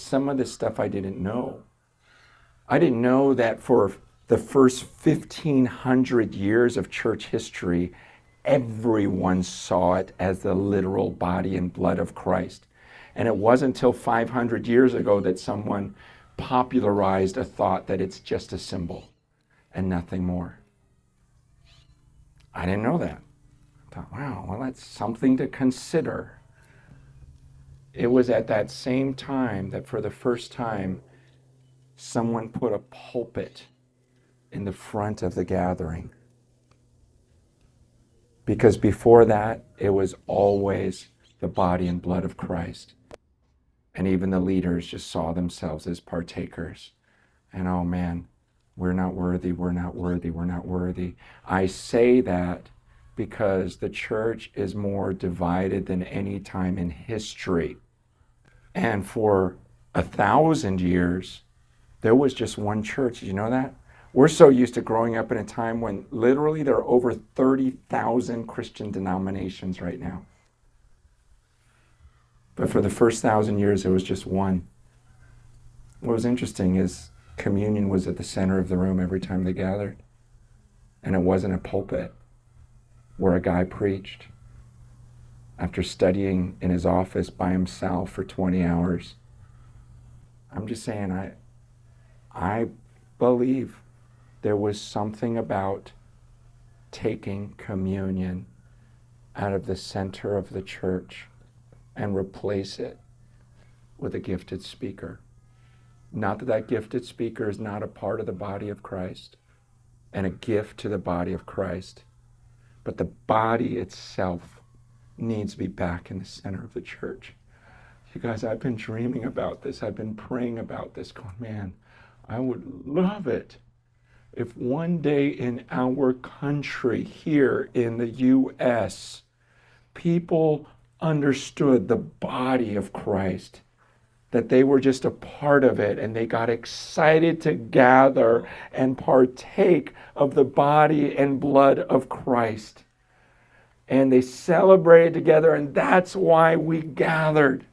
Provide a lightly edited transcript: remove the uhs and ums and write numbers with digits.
some of the stuff I didn't know. I didn't know that for the first 1,500 years of church history, everyone saw it as the literal body and blood of Christ. And it wasn't until 500 years ago that someone popularized a thought that it's just a symbol and nothing more. I didn't know that. I thought, wow, well, that's something to consider. It was at that same time that for the first time, someone put a pulpit in the front of the gathering. Because before that, it was always the body and blood of Christ. And even the leaders just saw themselves as partakers. And oh man, we're not worthy, we're not worthy, we're not worthy. I say that because the church is more divided than any time in history. And for 1,000 years, there was just one church. Did you know that? We're so used to growing up in a time when literally there are over 30,000 Christian denominations right now. But for the first 1,000 years, there was just one. What was interesting is communion was at the center of the room every time they gathered. And it wasn't a pulpit where a guy preached after studying in his office by himself for 20 hours. I'm just saying, I believe there was something about taking communion out of the center of the church and replace it with a gifted speaker. Not that that gifted speaker is not a part of the body of Christ and a gift to the body of Christ, but the body itself needs to be back in the center of the church. You guys, I've been dreaming about this. I've been praying about this, going, man, I would love it if one day in our country here in the U.S., people understood the body of Christ, that they were just a part of it, and they got excited to gather and partake of the body and blood of Christ. And they celebrated together, and that's why we gathered.